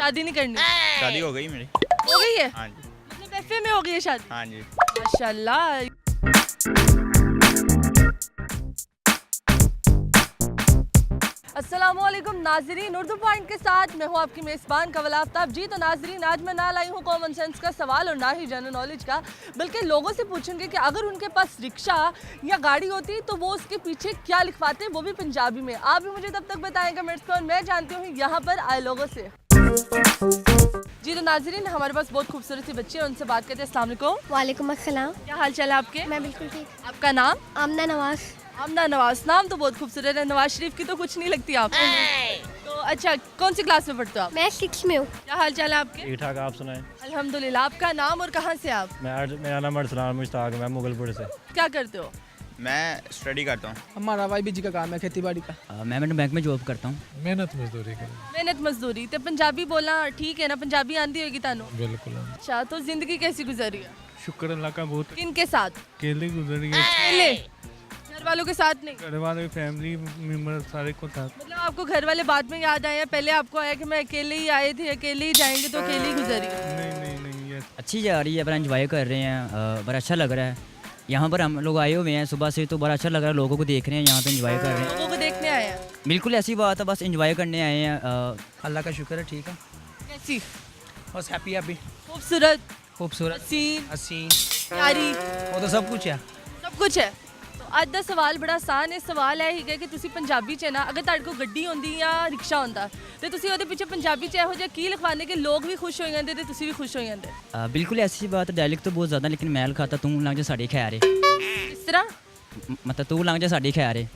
शादी नहीं करनी? शादी हो गई मेरी। हो गई है? हाँ जी। मतलब एफए में हो गई है शादी? हाँ जी। माशाल्लाह। अस्सलामुअलैकुम नाजरीन, उर्दू पॉइंट के साथ मैं हूँ आपकी मेज़बान कवल आफ्ताब जी। तो नाजरीन, आज मैं ना लाई हूँ कॉमन सेंस का सवाल और ना ही जनरल नॉलेज का, बल्कि लोगों से पूछूंगी कि अगर उनके पास रिक्शा या गाड़ी होती तो वो उसके पीछे क्या लिखवाते, वो भी पंजाबी में। आप भी मुझे तब तक बताएं कमेंट्स में, और मैं जानती हूँ यहाँ पर आए लोगों से। जी तो नाजरीन, हमारे पास बहुत खूबसूरत सी बच्ची है, उनसे बात करते हैं। अस्सलाम वालेकुम। वालेकुम अस्सलाम। क्या हाल चाल है आपके? मैं बिल्कुल ठीक। आपका नाम? आमना नवाज। आमना नवाज, नाम तो बहुत खूबसूरत है। नवाज शरीफ की तो कुछ नहीं लगती आप। तो अच्छा, कौन सी क्लास में पढ़ते हो आप? मैं 6 में हूँ। क्या हाल चाल है आपके? ठीक ठाक, आप सुनाएं। अल्हम्दुलिल्लाह। आपका नाम और कहाँ से आप? मेरा नाम अरसलान मुश्ताक, मैं मुगलपुर से। क्या करते हो? मैं स्टडी करता हूँ। हमारा YBG का काम है, खेती बाड़ी का। मैं बैंक में जॉब करता हूँ। मेहनत मजदूरी कर। मेहनत मजदूरी। तो पंजाबी बोलना ठीक है ना? पंजाबी आंदी होगी तानू? बिल्कुल। अच्छा, तो जिंदगी कैसी गुजरी है? शुक्र अल्लाह का बहुत किन के साथ? अकेले गुजरी है। अकेले? घर वालों के साथ नहीं? घर वाले फैमिली मेम्बर सारे को साथ। मतलब आपको घर वाले बाद में याद आए हैं, पहले आपको आया कि मैं अकेले ही आए थे, अकेले ही जाएंगे, तो अकेले ही गुजरी है? नहीं ये अच्छी जा रही है, बड़ा एंजॉय कर रहे हैं, बड़ा अच्छा लग रहा है। यहाँ पर हम लोग आए हुए हैं सुबह से, तो बड़ा अच्छा लग रहा है, लोगों को देख रहे हैं, यहाँ पे एंजॉय कर रहे हैं। लोगों को देखने आए हैं? बिल्कुल ऐसी बात है, बस एंजॉय करने आए हैं। अल्लाह का शुक्र है, ठीक है। कैसी? बस हैप्पी खूबसूरत, खूबसूरत हसीन, हसीन, प्यारी, वो तो सब कुछ है। सब कुछ है। तो ਅੱਜ ਦਾ ਸਵਾਲ ਬੜਾ ਆਸਾਨ ਹੈ। ਸਵਾਲ ਇਹ ਹੈਗਾ ਕਿ ਤੁਸੀਂ ਪੰਜਾਬੀ 'ਚ ਨਾ, ਅਗਰ ਤੁਹਾਡੇ ਕੋਲ ਗੱਡੀ ਹੁੰਦੀ ਜਾਂ ਰਿਕਸ਼ਾ ਹੁੰਦਾ ਤੇ ਤੁਸੀਂ ਉਹਦੇ ਪਿੱਛੇ ਪੰਜਾਬੀ 'ਚ ਇਹੋ ਜਿਹਾ ਕੀ ਲਿਖਵਾਉਂਦੇ ਕਿ ਲੋਕ ਵੀ ਖੁਸ਼ ਹੋ ਜਾਂਦੇ ਤੇ ਤੁਸੀਂ ਵੀ ਖੁਸ਼ ਹੋ ਜਾਂਦੇ? बिल्कुल ऐसी बात है, डायलेक्ट तो बहुत ज़्यादा, लेकिन मैं लिखाता तू लंघ जा साड़ी खैर है। ਇਸ ਤਰ੍ਹਾਂ मतलब तू लंघ जा साड़ी खैर है।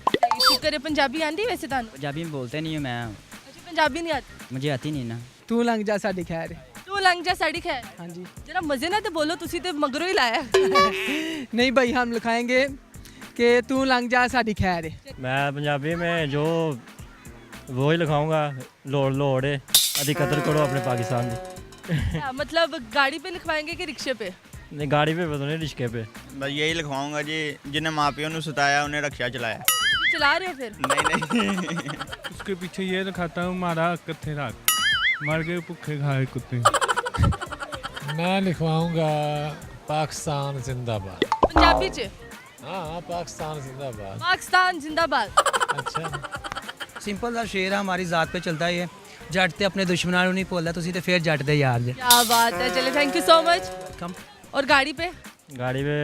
ਸ਼ੁਕਰ ਹੈ। ਪੰਜਾਬੀ ਆਂਦੀ ਵੈਸੇ ਤੁਹਾਨੂੰ? पंजाबी में बोलते नहीं हूँ मैं, ਅੱਛਾ, ਪੰਜਾਬੀ ਨਹੀਂ ਆती? मुझे आती नहीं ना। तू लंघ जा साडी खैर। ਤੂੰ ਲੰਘ ਜਾ ਸਾੜੀ ਖੈਰ। हाँ जी। ਜਰਾ ਮਜ਼ੇ ਨਾਲ ਤੇ ਬੋਲੋ, ਤੁਸੀਂ ਤੇ ਮਗਰੋਂ ਹੀ ਲਾਇਆ। नहीं भाई, हम लिखाएंगे कि तू लंघ जा साडी खैर। मैं पंजाबी में जो वो ही लिखाऊंगा, लोड़ है, अभी कदर करो अपने पाकिस्तान की। अच्छा, मतलब गाड़ी पे लिखवाएंगे कि रिक्शे पे? नहीं, गाड़ी पे पता नहीं, रिश्के पे। बस यही लिखवाऊंगा जी, जिन्हें माँ प्यो ने सताया उन्हें रक्षा चलाया। चला रहे हो फिर? नहीं उसके पीछे ये लिखाता हूँ, मारा कत्थे रात मर गए भूखे खाए कुत्ते। मैं लिखवाऊंगा पाकिस्तान जिंदाबाद। पंजाबी च? हाँ, पाकिस्तान जिंदाबाद। पाकिस्तान जिंदाबाद। अच्छा, सिंपल सा शेर है, हमारी ज़ात पे चलता है ये। जट ते अपने दुश्मनां नूं नहीं भुलदा, तुसीं ते फिर जट दे यार जे। क्या बात है। चले, थैंक यू सो मच। कम और गाड़ी पे? गाड़ी पे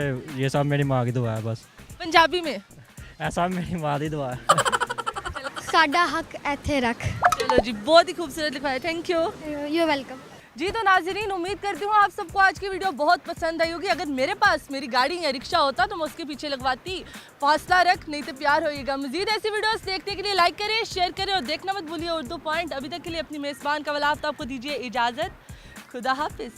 ये सब मेरी माँ की दुआ है बस। पंजाबी में? ऐसा मेरी माँ की दुआ है। साडा हक एथे रख। चलो जी, बहुत ही खूबसूरत लिखवाया, थैंक यू। You welcome. जी तो नाजरीन, उम्मीद करती हूँ आप सबको आज की वीडियो बहुत पसंद आई होगी। अगर मेरे पास मेरी गाड़ी या रिक्शा होता तो मैं उसके पीछे लगवाती फासला रख, नहीं तो प्यार होइएगा। मजीद ऐसी वीडियोस देखने के लिए लाइक करें, शेयर करें और देखना मत भूलिए उर्दू पॉइंट। अभी तक के लिए अपनी मेज़बान कवल आफ्ताब को दीजिए इजाज़त। खुदा हाफिज़।